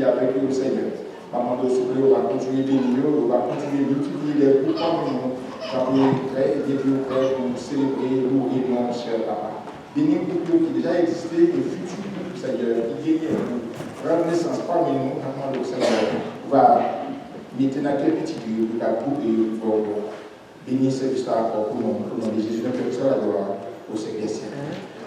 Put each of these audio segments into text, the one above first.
multiplier avec le Seigneur. Maman de souple, on va continuer à bénir, on va continuer à multiplier les groupes comme nous. Et puis pour célébrer, nous et mon cher papa. Bénir le groupe qui déjà existé et futur groupe, Seigneur, qui guérit nous, rendre naissance parmi nous, maman de Seigneur, va mettre dans quel petit lieu pour la groupe et pour bénir cette histoire pour nous, au nom de Jésus, notre Père, la gloire au siècle des siècles.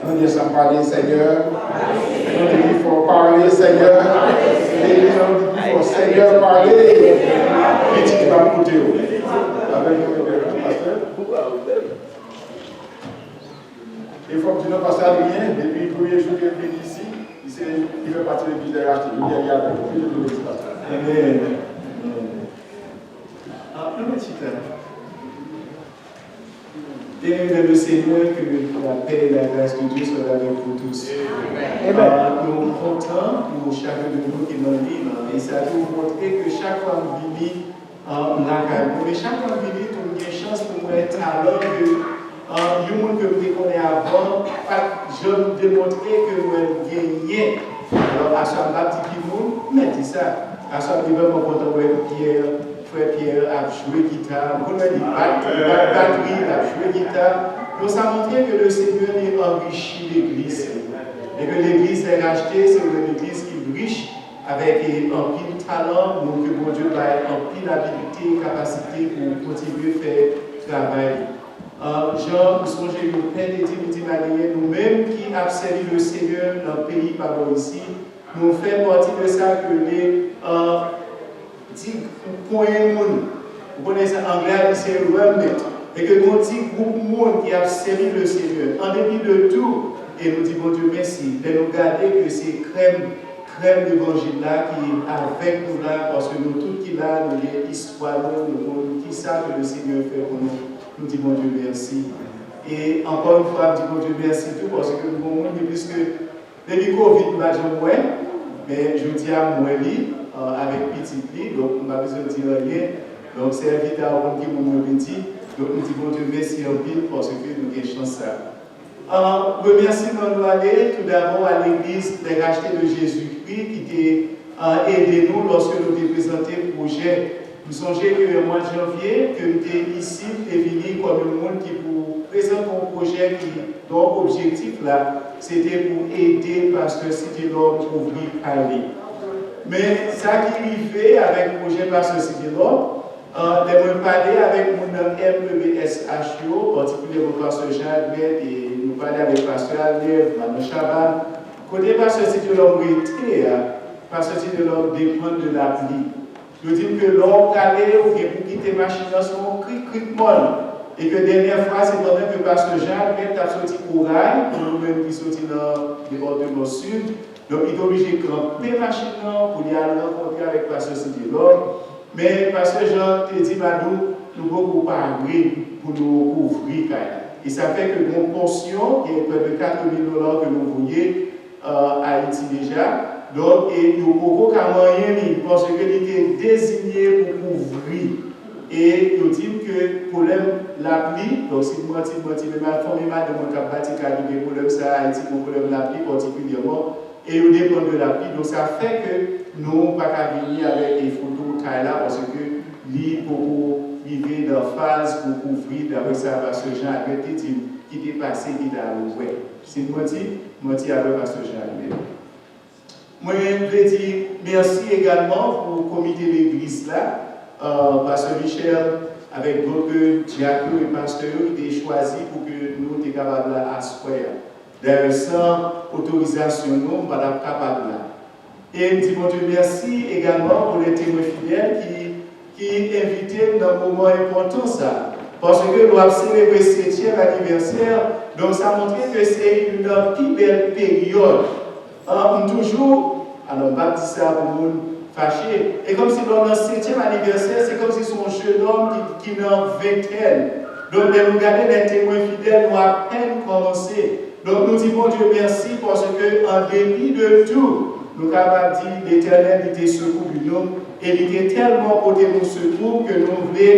On dit sans parler, Seigneur. On dit qu'il faut parler, Seigneur. Et on dit qu'il faut, Seigneur, parler. Petit qui va me coûter. Avec nous, pasteur. Il faut que tu ne passes à rien. Depuis le premier jour qu'il vient ici, il fait partie de l'église de Racheté. Il y a beaucoup de pasteur. Amen. Un petit temps. Bien-aimé le Seigneur, que la paix et la grâce de Dieu soient avec vous tous. Nous sommes contents pour chacun de nous qui est dans le livre. Et ça doit vous montrer que chaque fois que vous venez la gagne. Mais chaque fois que vous venez, vous avez une chance pour être à l'heure que le monde que vous connaissez avant, je vous démontrer que vous gagnez. Alors, à chaque fois que vous mais dis ça. À chaque fois que vous êtes content de Frère Pierre a joué guitare, vous avez dit batterie, a joué guitare. Donc ça montre que le Seigneur est enrichi l'Église. Et que l'Église est rachetée, c'est une Église qui est riche, avec un pile talent, donc que bon Dieu va en pile habilité, capacité pour continuer à faire travail. Jean, nous sommes le Père des Timothéens, nous-mêmes qui avons servi le Seigneur dans le pays par ici, nous faisons partie de ça que les vous connaissez en anglais, c'est remnant. Et que nous avons un groupe de monde qui a servi le Seigneur. En dépit de tout, et nous disons Dieu merci de nous garder que c'est crème d'évangile là qui est avec nous là, parce que nous tous qui là, nous avons l'histoire, nous qui savent que le Seigneur fait pour nous. Nous disons Dieu merci. Et encore une fois, nous disons Dieu merci tout, parce que nous avons plus que depuis Covid, nous avons moins, mais je dis à moi, avec petit lit, donc on n'a pas besoin de dire rien. Donc c'est invité à rendre qui mon petit. Donc nous disons Dieu merci en pile parce que nous avons chance ça. Remerciement nous aller tout d'abord à l'église des rachetés de Jésus-Christ qui a aidé nous lorsque nous avons présenté le projet. Nous songez que le mois de janvier, que nous étions ici et venus comme le monde qui pour présenter un projet qui, dont l'objectif là, c'était pour aider Pasteur City Lord pour ouvrir à lui. Mais ça qui arrivait avec le projet Pasteur City Lord, nous parler avec mon MWSHO, particulièrement Pasteur Jean-Albert, et nous parler avec Pasteur Albert, Mme Chaban. Côté Pasteur City Lord, Pasteur City Lord dépend de la pluie. Je dis que l'homme calé ou bien pour quitter ma machine dans son cric molle. Et que dernière fois, c'est pendant que Pasteur Jean-Albert a sorti au rail, pour nous-mêmes qui sorti dans le département sud. Donc, il est obligé de camper la machine pour y aller rencontrer avec Pasteur City Lord. Mais Pasteur Jean te dit, nous ne pouvons pas agir pour nous couvrir. Et ça fait que mon pension, qui est près de 4 000 $ que nous voyons à Haïti déjà, donc, et nous ne pouvons pas moyen parce qu'il était désigné pour couvrir. Et nous disons que le problème la pluie, donc si nous mentons, mais ma famille m'a demandé de problème ça a Haïti, le problème la pluie particulièrement, et nous dépendons de la pluie. Donc ça fait que nous ne pouvons pas venir avec des photos là parce que lui pour vivre dans la phase pour couvrir d'après ça parce que Jean Albert qui était passé, qui était à l'ouest. Si nous mentons avec Pasteur Jean Albert. Moi, je veux dire merci également pour le comité de l'église là. Pasteur Michel, avec d'autres diacres et pasteurs qui ont choisi pour que nous soyons capables d'asseoir. D'ailleurs, sans autorisation, nous ne sommes pas capables là. Et nous disons Dieu merci également pour les témoins fidèles qui invitent dans un moment important ça. Parce que nous avons célébré le 7e anniversaire, donc ça montre que c'est une plus belle période. Toujours, alors on va dire ça pour nous. Fâché. Et comme si dans le 7e anniversaire, c'est comme si son jeune homme qui est en vingtaine. Donc, nous regardons les témoins fidèles, nous à peine commencé. Donc, nous disons Dieu merci parce qu'en dépit de tout, nous avons dit l'Éternel était secours de nous et il était tellement côté nous secours que nous voulons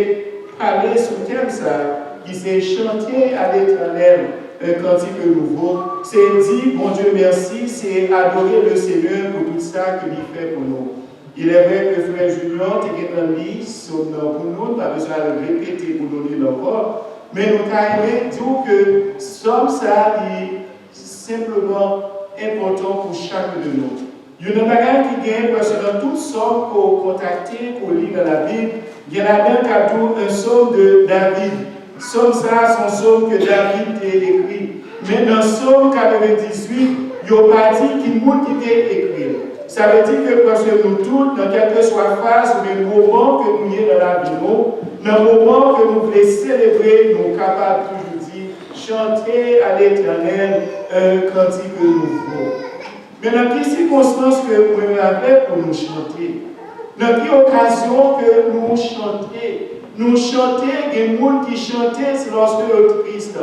parler sur le thème ça, qui s'est chanté à l'Éternel un cantique nouveau, c'est dire, bon Dieu, merci, c'est adorer le Seigneur pour tout ça qu'il fait pour nous. Il est vrai que Frère Junior, tu es dans l'île, pour nous, pas besoin de répéter pour nous lire encore, mais nous avons aimé dire que somme ça est simplement important pour chacun de nous. Il y a un bagage qui gagne parce que dans toute somme pour contacter, pour lire dans la Bible, il y en a un cadeau, un psaume de David. Somme ça, son psaume que David a écrit. Mais dans Psaume 98, il n'y a pas dit qu'il y a qui était écrit. Ça veut dire que parce que nous tous, dans quelque soit phase ou le moment que nous y dans la vie, dans le moment que nous voulons célébrer, nous sommes capables toujours dire chanter à l'Éternel un cantique nouveau. Mais dans quelles circonstances que nous avons pour nous chanter? Dans quelle occasion que nous chantons? Nous chantons, il y a des gens qui chantent, c'est lorsque nous triste.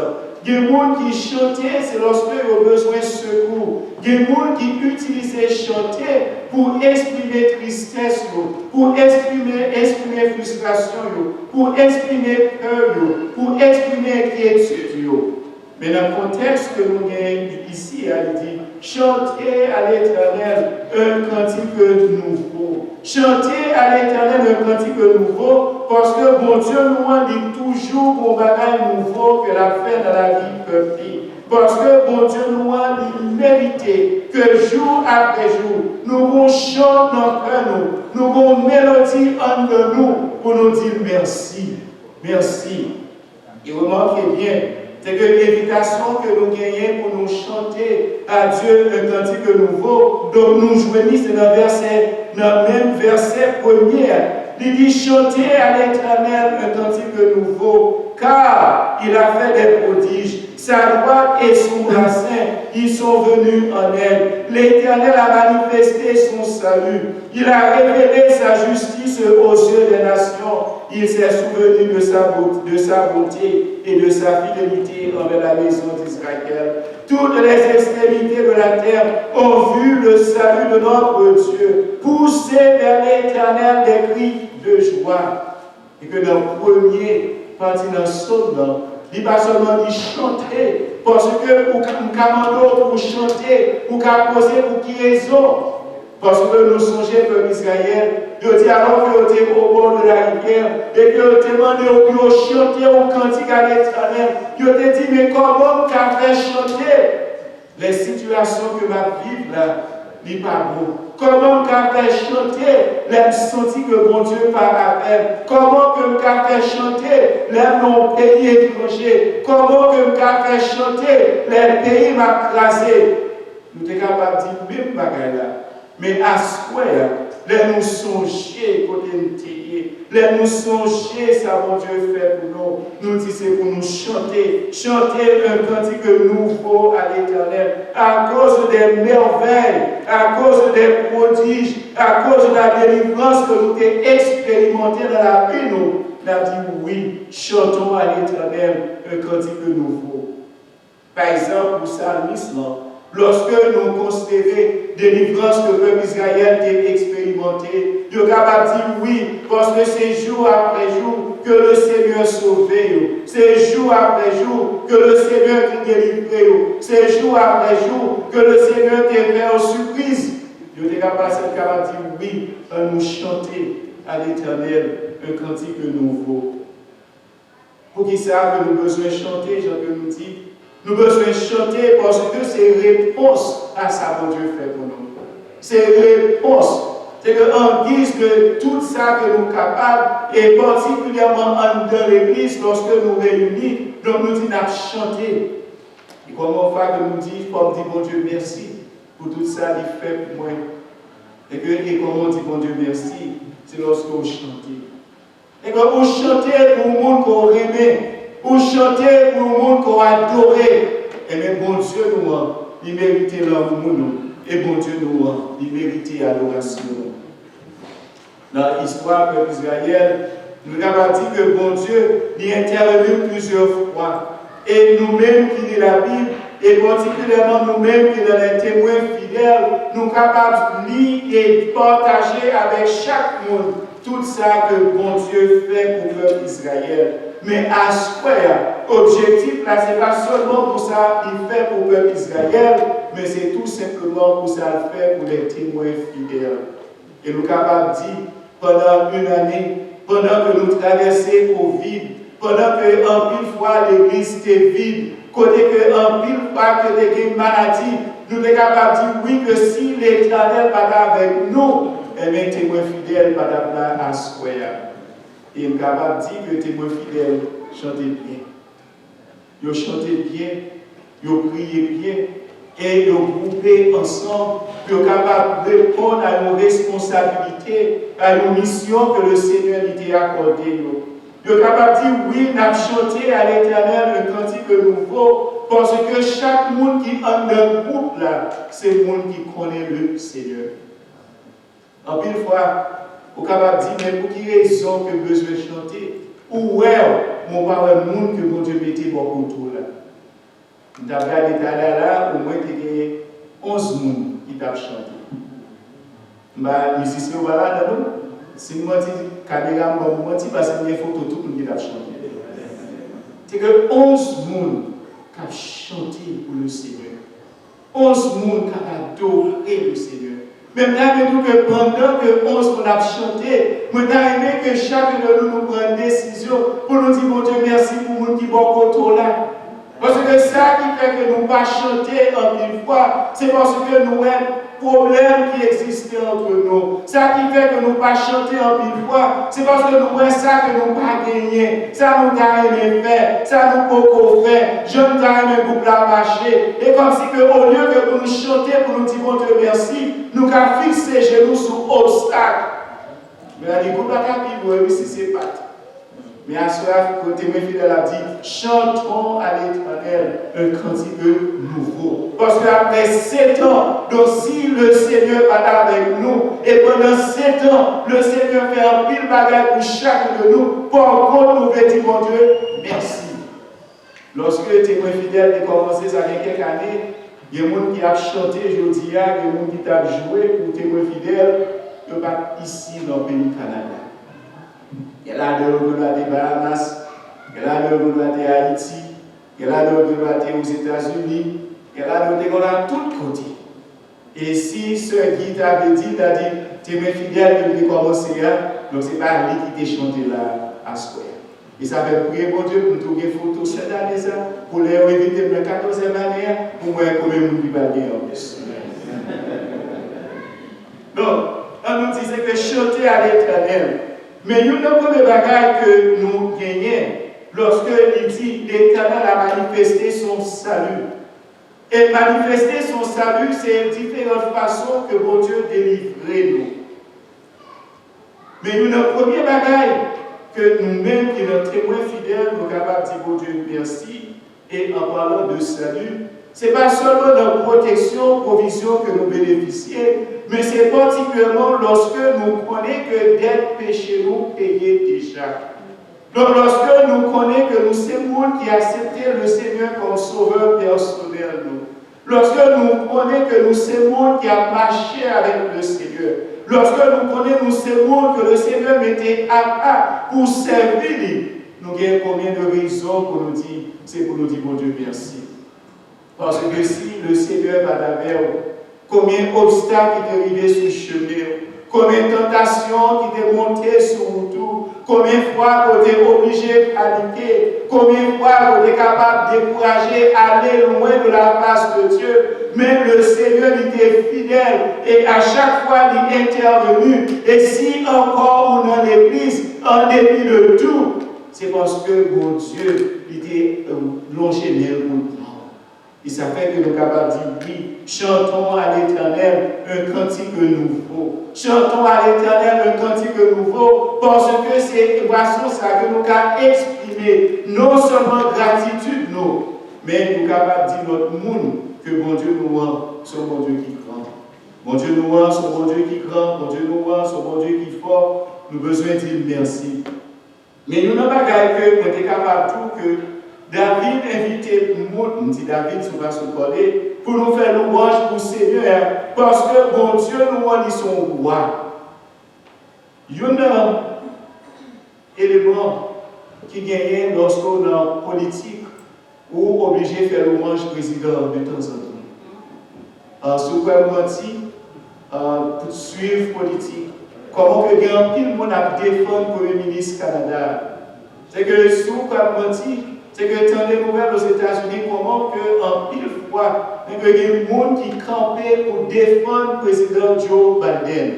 Il y a des gens qui chantent, c'est lorsque nous avons besoin de secours. Il y a des gens qui utilisent chanter pour exprimer tristesse, pour exprimer frustration, pour exprimer peur, pour exprimer inquiétude. Mais dans le contexte que nous avons ici, elle dit chantez à l'Éternel un cantique nouveau. Chantez à l'Éternel un cantique nouveau, parce que mon Dieu nous dit toujours qu'on bagage nouveau que la fait dans la vie peuple. Parce que mon Dieu nous dit mérité que jour après jour, nous chantons dans cœur, nous avons mélodie entre nous pour nous dire merci. Merci. Et remarquez bien, c'est que l'invitation que nous gagnons pour nous chanter à Dieu un cantique nouveau, donc nous joignons dans le même verset premier. Il dit chanter à l'Éternel un cantique nouveau, car il a fait des prodiges. Sa droite et son bassin, ils sont venus en aide. L'Éternel a manifesté son salut. Il a révélé sa justice aux yeux des nations. Il s'est souvenu de sa beauté et de sa fidélité envers la maison d'Israël. Toutes les extrémités de la terre ont vu le salut de notre Dieu. Poussez vers l'Éternel des cris de joie. Et que dans le premier parti dans ce psaume, il ne pas seulement dit chanter, parce que pour nous chanter, pour poser pour qui raison. Parce que nous songeons peuple Israël, je dis alors que vous êtes au bord de la rivière, et que vous demandez de chanter un cantique à l'Éternel. Je te dis, mais comment qu'a fait chanter les situations que ma vie là, n'est pas bon. Comment qu'a fait chanter les sentis que mon Dieu parle à elle. Comment que qu'a fait chanter les non pays étrangers. Comment que qu'a fait chanter les pays m'a crasé. Nous sommes capables de dire même bagaille là. Mais à ce point, les nous songer côté nous les nous songer ça mon Dieu fait pour nous. Nous disons c'est pour nous chanter un cantique nouveau à l'Éternel à cause des merveilles, à cause des prodiges, à cause de la délivrance que nous avons expérimenté dans la vie. Nous avons dit oui, chantons à l'Éternel un cantique nouveau. Par exemple, pour psalmiste, lorsque nous considérons des délivrances que le peuple Israël a expérimenté, nous sommes capables de dire oui, parce que c'est jour après jour que le Seigneur sauvé, c'est jour après jour que le Seigneur qui délivre, c'est jour après jour que le Seigneur qui fait en surprise. Nous sommes capables de dire oui, à nous chanter à l'Éternel un cantique nouveau. Pour qui ça que nous besoin de chanter, Jean que nous dit, nous avons besoin de chanter parce que c'est réponse à ça que Dieu fait pour nous. C'est réponse. C'est qu'en guise de tout ça que nous sommes capables, et particulièrement dans l'église, lorsque nous réunissons, donc nous disons chanter. Et comment faire que nous disons, comme dit bon Dieu merci pour tout ça qu'il fait pour moi. Et comment dit bon Dieu merci, c'est lorsque vous chantez. Et que vous chantez pour le monde qu'on aime. Pour chanter pour le monde qu'on adore. Et bien, bon Dieu, nous, il mérite l'amour. Et bon Dieu, nous, il mérite l'adoration. Dans l'histoire de Israël, nous avons dit que bon Dieu, il est intervenu plusieurs fois. Et nous-mêmes qui lisons la Bible, et particulièrement nous-mêmes qui sommes les témoins fidèles, nous sommes capables de lire et partager avec chaque monde tout ça que bon Dieu fait pour le peuple Israël. Mais à ce objectif là, ce n'est pas seulement pour ça qu'il fait pour le peuple d'Israël, mais c'est tout simplement pour ça qu'il fait pour les témoins fidèles. Et nous sommes capables de dire, pendant une année, pendant que nous traversons Covid, pendant que en pile fois l'église était vide, côté que en pile fois que tu as une maladie, nous sommes capables de dire oui que si l'Éternel n'est pas avec nous, eh bien, témoins fidèles pas là à soi. Et nous sommes capables de dire que témoins fidèles chantent bien. Ils chantent bien, ils prient bien, et ils groupés ensemble, ils sont capables de répondre à nos responsabilités, à nos missions que le Seigneur nous a accordées. Ils sont capables de dire oui, nous avons chanté à l'Éternel un cantique nouveau, parce que chaque monde qui est dans le groupe là, c'est le monde qui connaît le Seigneur. En une fois, vous êtes capable de dire, mais pour quelle raison que besoin de chanter? Ou mon parle le monde que mon Dieu mettait beaucoup autour là. Nous avons regardé là, au moins il y a 11 personnes qui t'ont chanté. Les musiciens sont là, non? Si nous disons caméra, nous disons parce qu'il y a des photos, tout le monde qui t'a chanté. C'est que 11 personnes qui ont chanté pour le Seigneur. 11 personnes qui ont adoré le Seigneur. Même là, que pendant que 11 personnes ont chanté, nous avons aimé que chacun de nous prenne une décision pour nous dire, mon Dieu, merci pour nous qui vont autour là. Parce que ça qui fait que nous ne pas chanter en une fois, c'est parce que nous avons un problème qui existait entre nous. Ça qui fait que nous ne pas chanter en une fois, c'est parce que nous avons ça que nous pas gagné. Ça nous a aimé faire, ça nous beaucoup fait. Je nous ai aimé beaucoup la marcher. Et comme si que, au lieu que pour nous chanter, pour nous dire bon Dieu merci, nous avons fixé les genoux sur obstacle. Mais la écoute pas la Bible, oui, si c'est pas. Mais à ce moment, côté mes fidèles a dit, chantons à l'Éternel un cantique nouveau. Parce qu'après 7 ans, donc si le Seigneur est avec nous, et pendant 7 ans, le Seigneur fait un pile bagage pour chacun de nous, par contre, nous veut dire, mon Dieu, merci. Lorsque les témoins fidèles ont commencé ça il y a quelques années, il y a des gens qui ont chanté, je dis, il y a des gens qui ont joué pour témoins fidèles, ils ne sont pas ici dans le pays du Canada. Il y a de l'autre des Bahamas, il y a de l'autre des Haïti, il y a de l'autre aux États-Unis, il y a de l'autre à tous côtés. Et si ce guide avait dit, tu es mes fidèles qui ont commencé là, donc ce n'est pas lui qui t'a chanté là à ce point. Et ça fait prier mon Dieu pour nous trouver des photos cette année, pour les éviter de la 14e année, pour moi, combien de monde qui va bien en plus. Donc, on nous disait que chanter à l'Éternel. Mais nous avons des bagages que nous gagnons lorsque il dit l'Éternel a manifesté son salut. Et manifester son salut, c'est différentes façons que mon Dieu délivre nous. Mais nous avons premier bagage que nous-mêmes, qui sommes témoins fidèles, nous sommes capables de dire bon Dieu merci. Et en parlant de salut, ce n'est pas seulement dans la protection, provision que nous bénéficions, mais c'est particulièrement lorsque nous connaissons que d'être péché nous payé déjà. Donc lorsque nous connaissons que nous sommes monde qui accepté le Seigneur comme sauveur personnel, lorsque nous connaissons que nous sommes monde qui a marché avec le Seigneur, lorsque nous connaissons que nous sommes monde que le Seigneur mettait à part pour servir, nous avons combien de raisons pour nous dire, c'est pour nous dire bon Dieu merci. Parce que si le Seigneur va avec vous, combien d'obstacles qui t'est arrivé sur le chemin, combien de tentations qui t'est montées sur vous tout, combien de fois vous êtes obligé de paniquer, combien de fois vous êtes capable de décourager, aller loin de la face de Dieu. Mais le Seigneur était fidèle et à chaque fois il est intervenu. Et si encore on est dans l'église, en dépit de tout, c'est parce que mon Dieu était longé pour nous. Et ça fait que nous sommes capables de dire oui, chantons à l'Éternel un cantique nouveau. Chantons à l'Éternel un cantique nouveau parce que c'est de façon ça que nous avons exprimé non seulement gratitude, non, mais nous sommes capables de dire notre monde que mon Dieu nous rend, son bon Dieu qui grand. Mon Dieu nous rend, son bon Dieu qui grand, mon Dieu nous rend, son bon Dieu qui fort. Nous avons besoin de dire merci. Mais nous n'avons pas que nous sommes capables de tout que David invitait nous, dit David, sur va se parler, pour nous faire louange pour le Seigneur, parce que bon Dieu nous rend son roi. Il y a un élément qui gagne lorsqu'on est en politique ou obligé de faire l'hommage président de temps en temps. Si vous pouvez mentir, pour suivre politique, comment que il y a un pile monde à défendre le Premier ministre Canada. C'est que si vous pouvez mentir, c'est que dans les nouvelles aux États-Unis, comment que en pile fois, il y a des gens qui campaient pour défendre le président Joe Biden.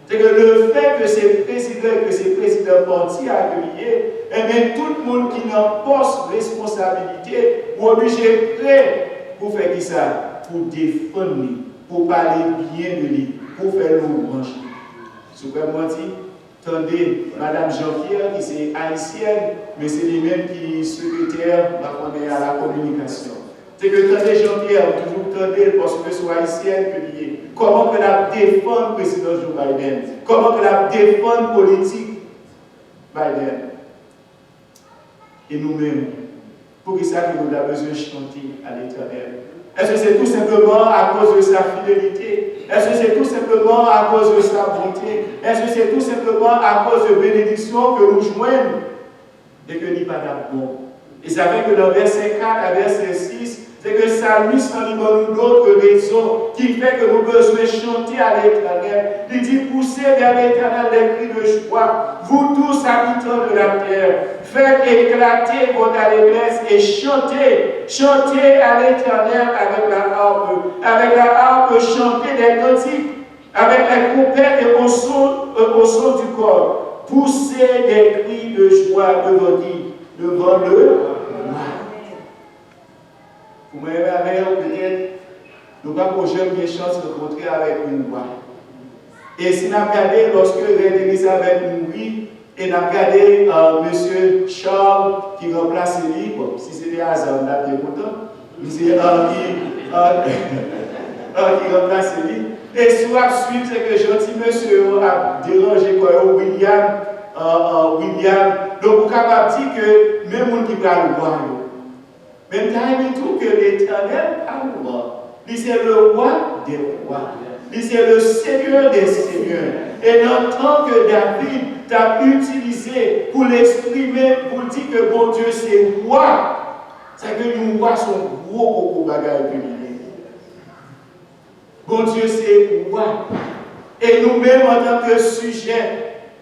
C'est que le fait que ces présidents partis à accueillir, eh bien, tout le monde qui n'en poste responsabilité, est obligé prêt pour faire ça, pour défendre lui, pour parler bien de lui, pour faire l'ouvrage. Si vous pouvez mentir, attendez, Madame Jean-Pierre, qui est haïtienne, mais c'est lui-même qui est secrétaire à la communication. C'est que attendez Jean-Pierre, toujours attendez parce que c'est haïtienne que lié. Comment que la défendre le président Joe Biden? Comment que la défendre politique Biden? Et nous-mêmes, pour que ça nous avons besoin de chanter à l'Éternel. Est-ce que c'est tout simplement à cause de sa fidélité? Est-ce que c'est tout simplement à cause de sa bonté? Est-ce que c'est tout simplement à cause de bénédictions que nous joignons et que nous pas bon? Et ça fait que dans verset 4 à verset 6, c'est que ça lui nous d'autres raisons qui fait que nous besoin chanter à l'Éternel. Il dit poussez vers l'Éternel des cris de joie, vous tous habitants de la terre, faites éclater votre allégresse et chantez, chantez à l'Éternel avec la harpe, chantez des cantiques, avec les coupettes et au son du corps. Poussez des cris de joie devant le roi. Vous m'avez peut-être, nous n'avons pas jamais eu chance de rencontrer avec une roi. Et si nous avons regardé lorsque Reine Elisabeth mourit, et nous avons regardé M. Charles qui remplace lui, bon, si c'était hasard, on a été content, M. qui remplace lui. Et si vous suivre, c'est que gentil monsieur a dérangé William. Donc, vous êtes capable de dire que même les gens qui parlent le roi, même temps, tout que l'Éternel parle le roi. C'est le roi des rois. C'est le Seigneur des seigneurs. Et dans le temps que David t'a utilisé pour l'exprimer, pour dire que bon Dieu c'est roi, c'est que nous voyons son gros bagage publié. Bon Dieu c'est roi. Et nous-mêmes en tant que sujet,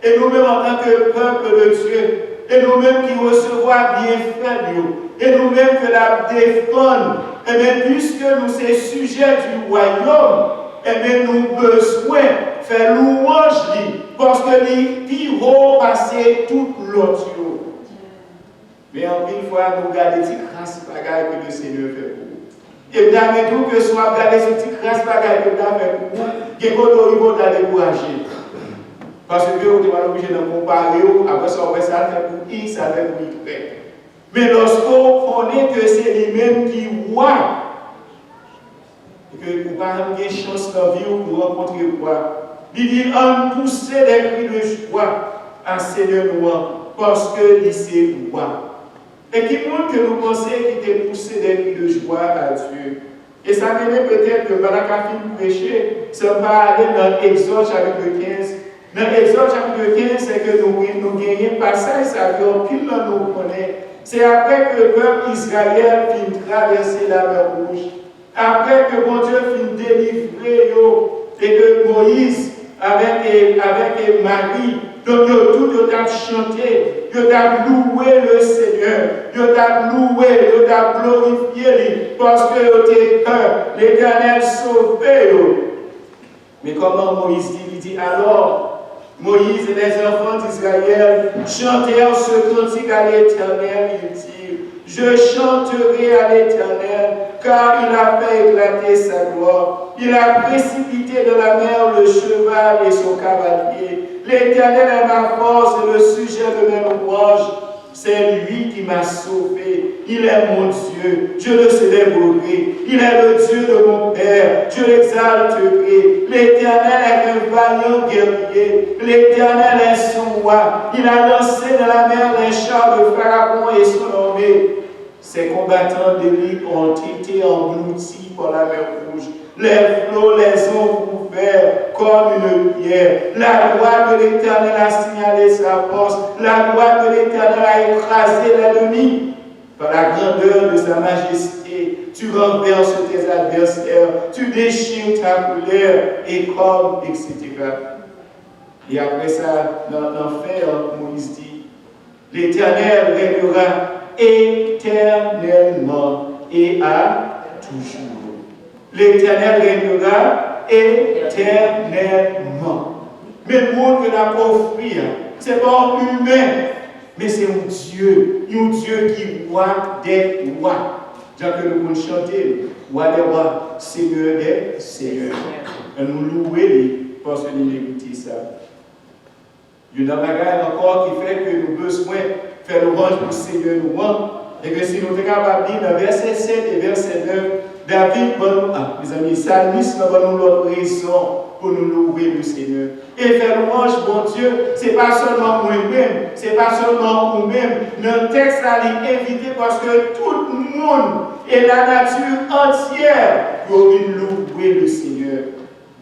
et nous-mêmes en tant que peuple de Dieu, et nous-mêmes qui recevons bien fait, et nous-mêmes que la défendre, et bien puisque nous sommes sujets du royaume, et bien nous besoin de faire louange, parce que les pires passer toute l'autre. Mais en une fois, nous regardons ces grâces bagailles que le Seigneur fait pour nous. Et bien, tout que soit regardé ces petites grâces bagailles que nous fait pour nous, il y a un niveau de décourager. Parce que vous êtes obligé de comparer, après ça, on va ça faire pour X avec pour Y. Mais lorsqu'on connaît que c'est lui-même qui est roi, et que vous n'avez pas de chance dans la vie pour rencontrer le roi, il dit on pousse des cris de joie à Seigneur noir, parce que il c'est roi. Et qui montre que nous pensons qu'il était poussé des cris de joie à Dieu. Et ça venait peut-être que Malakafim prêcher, ça va aller dans Exode chapitre 15. Dans Exode chapitre 15, c'est que nous gagnons passage, ça fait un pile dans nous connaît. C'est après que le peuple Israël finit traverser la mer Rouge. Après que bon Dieu finit délivrer et que Moïse, avec Marie, donc ils ont tout chanté, ils ont loué le Seigneur, ils ont loué, ils ont glorifié, parce que l'Éternel sauvé. Mais comment Moïse dit? Il dit alors, Moïse et les enfants d'Israël chantèrent ce cantique à l'Éternel. Il dit, je chanterai à l'Éternel, car il a fait éclater sa gloire. Il a précipité de la mer le cheval et son cavalier. L'Éternel est ma force et le sujet de mes louanges. C'est lui qui m'a sauvé. Il est mon Dieu. Je le célébrerai. Il est le Dieu de mon Père. Je l'exalterai. L'Éternel est un vaillant guerrier. L'Éternel est son roi. Il a lancé dans la mer les chars de Pharaon et son armée. Ses combattants d'élite ont été engloutis par la mer Rouge. Les flots les ont couverts. faire comme une pierre. La droite de l'Éternel a signalé sa force. La droite de l'Éternel a écrasé l'ennemi. Par la grandeur de sa majesté, tu renverses tes adversaires, tu déchires ta colère, et comme, etc. Et après ça, dans l'enfer, Moïse dit, l'Éternel régnera éternellement et à toujours. L'Éternel régnera éternellement. Mais le monde que n'a pas offert, ce n'est pas un humain, mais c'est un Dieu qui roi des rois. Jean que nous pouvons chanter, roi des rois, Seigneur des seigneurs. Et nous louer parce que nous méritons ça. Il y a une bagarre encore qui fait que nous avons besoin de faire l'orange pour le Seigneur nous. Et que si nous sommes capables de dire dans verset 7 et verset 9, David, mes amis, Salmis, nous avons l'autre raison pour nous louer le Seigneur. Et faire louange, bon Dieu, ce n'est pas seulement moi-même, ce n'est pas seulement nous-mêmes. Notre texte a invité parce que tout le monde et la nature entière pour louer le Seigneur.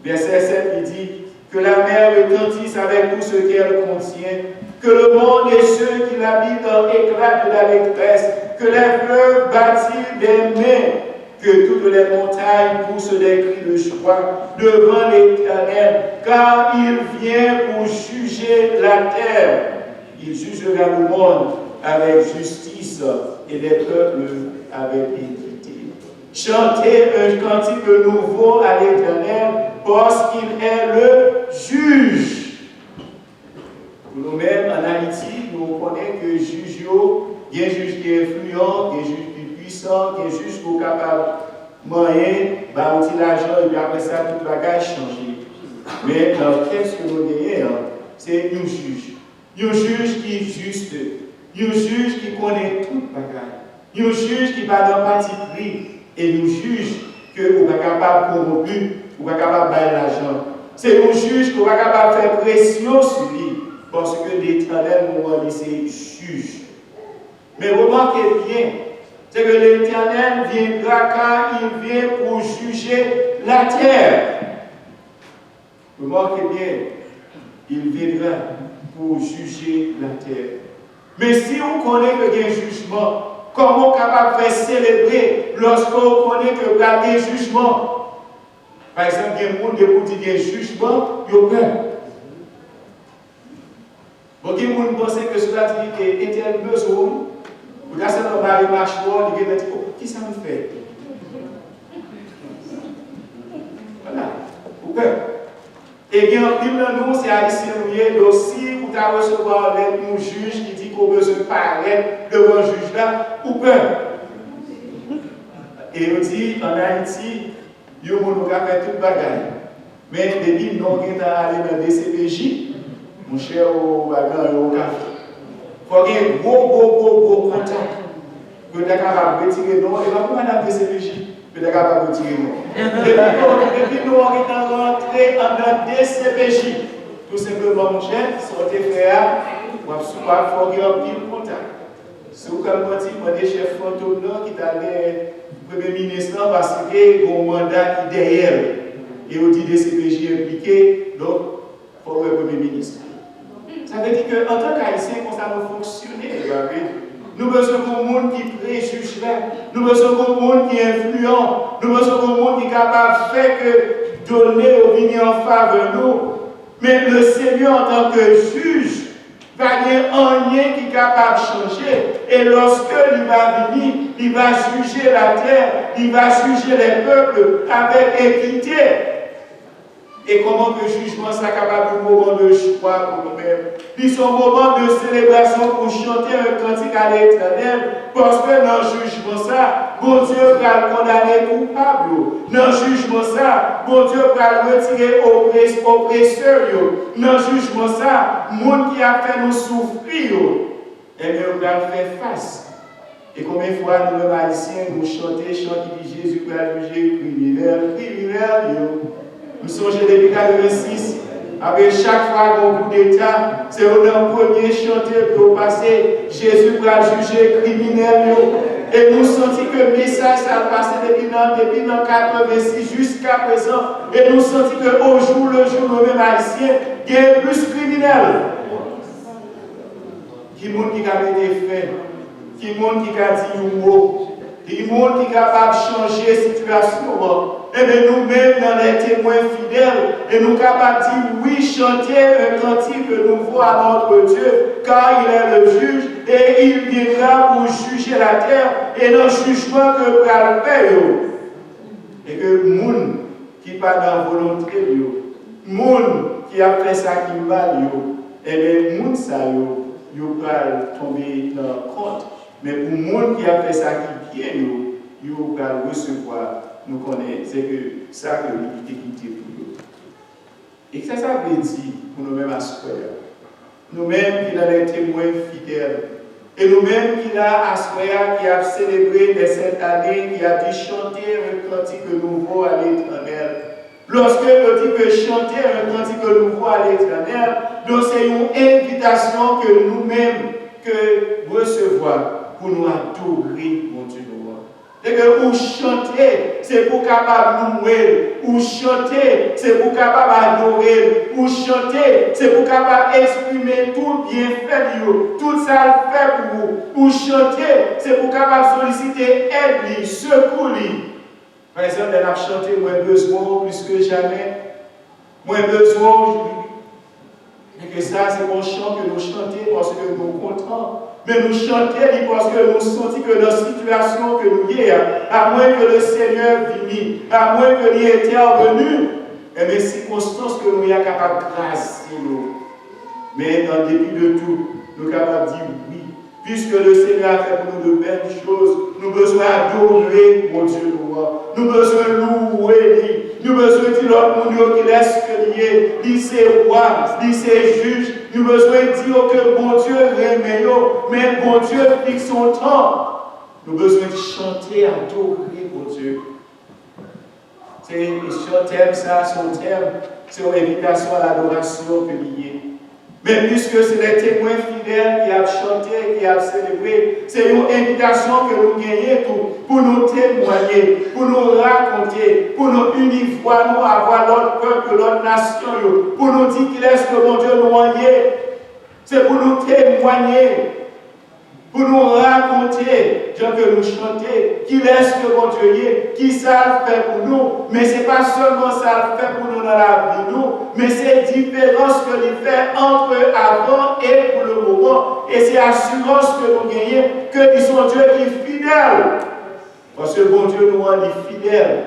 Verset 7, il dit que la mer retentisse avec tout ce qu'elle contient, que le monde et ceux qui l'habitent éclatent de l'allégresse, que les fleuves battirent des mains, que toutes les montagnes poussent des cris de joie devant l'Éternel, car il vient pour juger la terre. Il jugera le monde avec justice et les peuples avec équité. Chantez un cantique nouveau à l'Éternel, parce qu'il est le juge. Pour nous-mêmes, en Haïti, nous connaissons que juge, il y a un juge qui est influent, il y a un juge qui est puissant, il y a un juge qui est capable de moyen, de l'argent, et puis après ça, tout le bagage change. Mais dans le texte que nous avons, c'est un juge. Un juge qui est juste. Un juge qui connaît tout le bagage. Un juge qui va dans le parti pris. Et un juge que vous n'êtes pas capable de corrompre, vous n'êtes pas capable de bailler l'argent. C'est un juge qui n'est pas capable de faire pression sur lui. Parce que l'Éternel nous dit c'est juge. Mais remarquez bien, c'est que l'Éternel viendra car il vient pour juger la terre. Remarquez bien, il viendra pour juger la terre. Mais si on connaît que il y a un jugement, comment on est capable de faire célébrer lorsqu'on connaît que il y a un jugement? Par exemple, il y a des gens qui disent qu'il y a un jugement, ils ont peur. Beaucoup de gens pensent que cela dit est un besoin. Vous avez un mari marche fort, il dit qui ça me fait? Voilà, vous peur. Et bien, nous, c'est haïtien, donc si vous avez recevoir un juge qui dit qu'on a besoin de paraître devant le juge là, ou peur. Et on dit en Haïti, il y a des gens qui ont fait toute bagaille. Mais depuis nous sommes allés dans le DCPJ, mon cher au bagan et au café. Il faut qu'il y ait un gros contact. Que tu es capable de retirer non. Et là, pour madame DCPJ, que tu es capable de retirer non. Depuis nous sommes rentrés dans le DCPJ. Tout simplement, mon cher, sortez faire, il faut qu'il y ait un petit contact. Si vous avez un chef fantôme qui est allé Premier ministre parce qu'il y a un mandat qui est derrière. Et on dit DCPJ impliqué, donc il faut le Premier ministre. Ça veut dire qu'en tant qu'Haïtien, comme ça nous fonctionner, nous avons besoin d'un monde qui préjuge là, nous avons besoin d'un monde qui est influent, nous avons besoin d'un monde qui est capable de faire que donner ou venir en faveur de nous. Mais le Seigneur, en tant que juge, va y avoir rien qui est capable de changer. Et lorsque il va venir, il va juger la terre, il va juger les peuples avec équité. Et comment que le jugement soit capable de moment de joie pour nous-mêmes. Puis son moment de célébration pour chanter un cantique à l'Éternel. Parce que dans le jugement ça, bon Dieu va le condamner coupable. Dans le jugement ça, bon Dieu va le retirer oppresseur. Dans le jugement ça, le monde qui a fait nous souffrir, et bien on va le faire face. Et combien de fois nous, les Haïtiens, nous chantons, chant qui dit Jésus va juger criminel. Nous sommes depuis 1986, avec chaque fois qu'on coup d'État, c'est le premier chanté pour passer Jésus va juger criminel. Et nous sentons que le message a passé depuis 86 jusqu'à présent. Et nous sentons qu'au jour le jour, nous-mêmes haïtiens, il y a plus criminels. Qui monde qui a été fait, qui monde qui a dit un mot, qui monde qui est capable de changer la situation. Et bien nous-mêmes, dans les témoins fidèles, et nous sommes capables de dire oui, chanter un cantique que nous voulons à notre Dieu, car il est le juge et il viendra pour juger la terre et dans le jugement que nous allons faire. Et que le monde qui n'est pas dans la volonté, le monde qui a fait ça qui mal, et bien le monde ça, il va tomber dans le compte. Mais pour le monde qui a fait ça qui bien, il va recevoir. Nous connaissons, c'est que ça que l'unité pour nous. Et que ça veut dire pour nous-mêmes à ce nous-mêmes qui sommes des témoins fidèles, et nous-mêmes qui sommes à ce qui a célébré cette année, qui a dit chanter un cantique nouveau à l'Éternel. Lorsque on dit que chanter un cantique nouveau à l'Éternel, donc c'est une invitation que nous-mêmes que recevoir pour nous adorer, mon Dieu. Et que ou chanter, c'est pour capable louer. Ou chanter, c'est pour capable adorer. Ou chanter, c'est pour capable exprimer tout bienfait, tout ça le fait pour vous. Ou chanter, c'est pour capable solliciter aide, secours. Par exemple, elle a chanté, moi besoin plus que jamais. Moi besoin. Et que ça, c'est mon chant que nous chantons parce que nous sommes contents. Mais nous chantons parce que nous sentons que dans la situation que nous sommes, à moins que le Seigneur vienne, à moins que nous intervenu, et les circonstances que nous sommes capables de grâcer nous. Mais en dépit de tout, nous sommes capables de dire oui. Puisque le Seigneur a fait pour nous de belles choses, nous avons besoin d'adorer, mon Dieu, nous avons besoin de louer, nous avons besoin de dire l'autre monde qui laisse que lié, dit c'est roi, dit c'est juge, nous avons besoin de dire que bon Dieu remet, mais bon Dieu fixe son temps. Nous avons besoin de chanter, adorer, mon Dieu. C'est son thème, ça, son thème, c'est une invitation à l'adoration que lié. Mais puisque c'est les témoins fidèles qui ont chanté, qui ont célébré, c'est une invitation que nous gagnons pour nous témoigner, pour nous raconter, pour nous unir, nous avoir l'autre peuple, l'autre nation, pour nous dire qu'il est ce que mon Dieu nous a. C'est pour nous témoigner, pour nous raconter, Dieu que nous chanter, qu'il est ce que mon Dieu est, qui ça fait pour nous. Mais ce n'est pas seulement ça fait pour nous dans la vie, mais c'est différence que nous fait entre avant et pour le moment. Et c'est assurance que nous gagnons, que nous sommes Dieu qui est fidèle. Parce que bon Dieu nous rend fidèles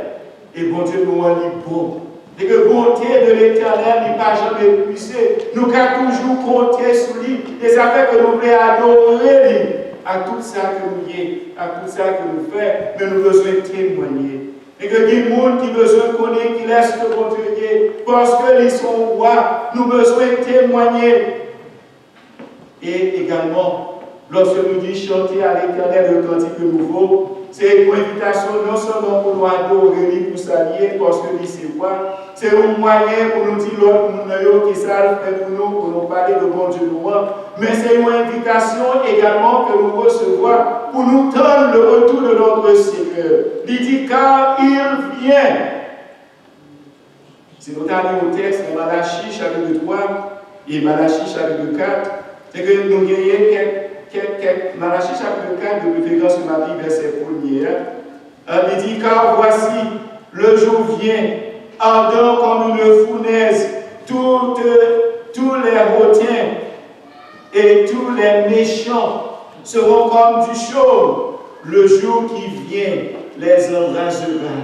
et bon Dieu nous rend bon. Et que la bonté de l'Éternel n'est pas jamais épuisée. Nous avons toujours compté sur lui. Et ça fait que nous voulons adorer lui. À tout ça que nous y est, à tout ça que nous faisons, mais nous avons besoin de témoigner. Et que les gens qui ont besoin de connaître qui laisse le bon Dieu est, parce qu'ils sont rois, nous avons besoin de témoigner. Et également, lorsque nous disons chanter à l'Éternel le cantique nouveau, c'est une invitation non seulement pour nous adorer, pour s'allier, parce que lui c'est quoi. C'est un moyen pour nous dire l'autre monde qui ça fait pour nous parler de bon Dieu nous. Mais c'est une invitation également que nous recevons pour nous tendre le retour de notre Seigneur. Il dit car il vient. Si nous avons au texte de Malachie chapitre 3 et Malachie chapitre 4, c'est que nous gagnons Malachie chapitre 4 de préférence sur ma vie, verset 1er. Il dit car voici, le jour vient, ardent comme une fournaise, tous les hautains et tous les méchants seront comme du chaume. Le jour qui vient les enragera,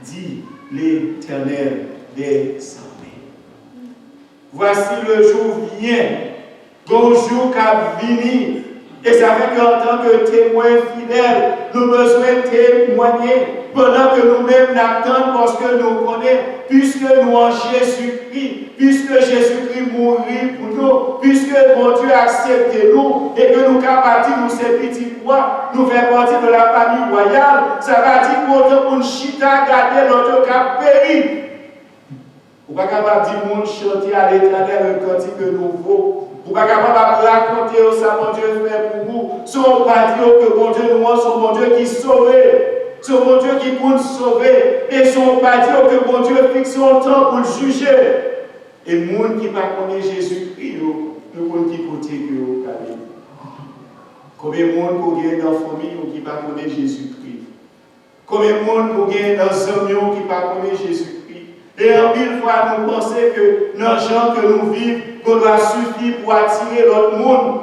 dit l'Éternel des armées. Voici le jour vient, bonjour qu'a venu. Et ça fait qu'en tant que témoins fidèles, nous avons besoin de témoigner pendant que nous-mêmes l'attendons parce que nous connaissons, puisque nous en Jésus-Christ, puisque Jésus-Christ mourit pour nous, puisque mon Dieu a accepté nous et que nous capables nous ces petits rois, nous faisons partie de la famille royale, ça va dire qu'autant pour chita garder notre cap pays. Vous n'êtes pas capable de dire mon chanter à l'Éternel un cantique nouveau. Vous n'êtes pas capable de raconter ça, mon Dieu fait pour vous. Son pas dire que bon Dieu nous, son bon Dieu qui sauve. Son bon Dieu qui compte sauver. Et son pas dire que bon Dieu fixe son temps pour le juger. Et les gens qui ne connaissent pas Jésus-Christ, nous ne qui côté que vous avez. Combien de monde qui est dans la famille qui ne connaissent pas Jésus-Christ? Combien de monde qui est dans les amis qui ne connaissent pas Jésus-Christ? Et en mille fois, nous pensons que dans les gens que nous vivons, qu'on doit suffire pour attirer l'autre monde.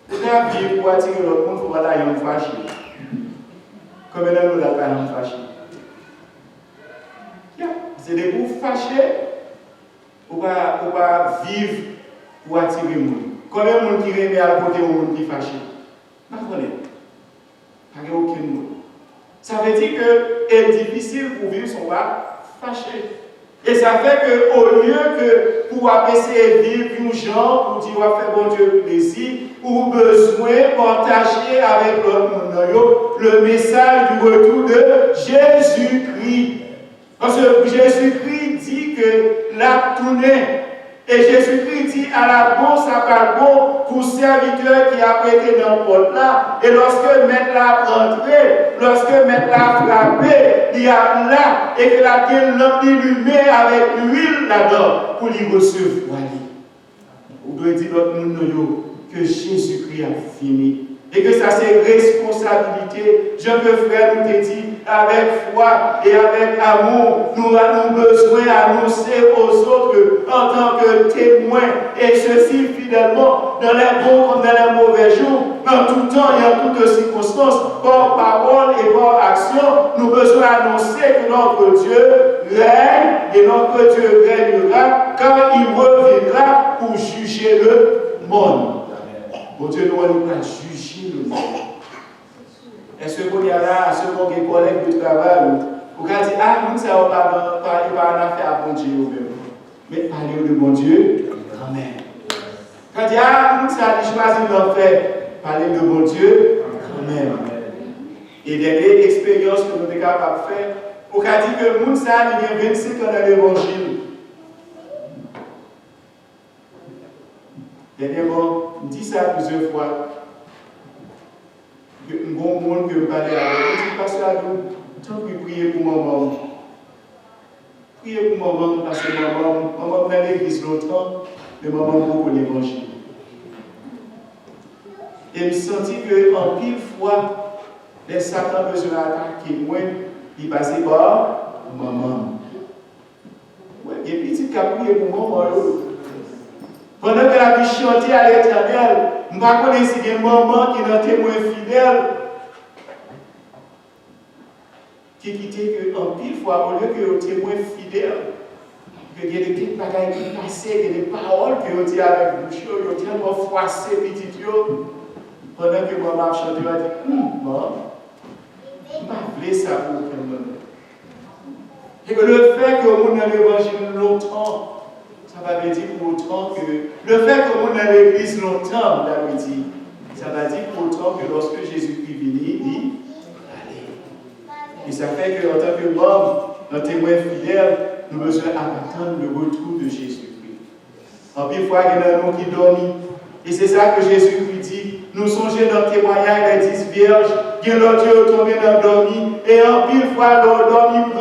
Pour vivre pour attirer l'autre monde, il faut aller en fâché. Combien de monde nous avons fâché? C'est des groupes fâchés pour ne pas vivre pour attirer le monde. Combien de monde qui remet à côté au monde qui est fâché? Pas de problème. Pas de aucun monde. Ça veut dire que c'est difficile pour vivre son pas fâché. Et ça fait qu'au lieu que pour essayer de vivre une gens, pour dire faire bon Dieu plaisir, ou besoin de partager avec l'autre monde le message du retour de Jésus-Christ. Parce que Jésus-Christ dit que l'a tourné. Et Jésus-Christ dit à la bon, ça va bon pour serviteur qui a prêté dans le porte là. Et lorsque maître l'a rentré, lorsque maître l'a frappé, il y a là, et que la terre l'a allumé avec l'huile là-dedans pour lui recevoir. Vous devez dire l'autre monde que Jésus-Christ a fini. Et que ça c'est responsabilité. Je veux frère nous te dit, avec foi et avec amour, nous avons besoin d'annoncer aux autres en tant que témoins, et ceci fidèlement, dans les bons comme dans les mauvais jours, dans tout temps et en toutes circonstances, par parole et par action, nous avons besoin d'annoncer que notre Dieu règne et notre Dieu régnera quand il reviendra pour juger le monde. Mon Dieu, nous allons pas juger le monde. Est-ce qu'on y a là, est-ce qu'on a des collègues de travail, ou quand on dit, ah, nous, ça ne va pas en affaire à bon Dieu, mais parler de bon Dieu, quand même. Quand on dit, ah, nous, ça a choisi d'en faire, parler de bon Dieu, quand même. Et des expériences que nous sommes capables de faire, ou quand on dit que nous, ça a 25 ans dans l'évangile. Dernièrement, je dis ça plusieurs fois. Un bon monde que je parlais avec, je dis, pasteur, tant que prier pour maman. Priez pour maman, parce que maman dans l'église longtemps, mais maman beaucoup l'évangile. Et je sens qu'en pile fois, les Satan besoin d'attaquer moi, il passe par maman. Et puis, tu as prié pour maman. Pendant que la vie chantait à l'Éternel, je ne sais pas si il y a un maman qui est un témoin fidèle, qui quittait en pile fois, au lieu que un témoin fidèle, qu'il y a des petites bagailles qui passent, il y a des paroles que vous dites avec bouche, il y a tellement froissé petit pendant que maman chantait, elle a dit, maman, je ne vais pas ça pour aucun moment. Et que le fait que vous dans l'évangile longtemps, ça va dire pour autant que le fait qu'on est dans l'église longtemps, ça va dire pour autant que lorsque Jésus-Christ vient, il dit allez. Et ça fait qu'en tant que membre, un témoin fidèle, nous devons attendre le retour de Jésus-Christ. En pile fois, il y en a un qui dormit. Et c'est ça que Jésus-Christ dit. Nous songeons dans le témoignage des 10 vierges, il y a l'autre Dieu tombé dans le dormi, et en pile fois, l'autre dormi prend.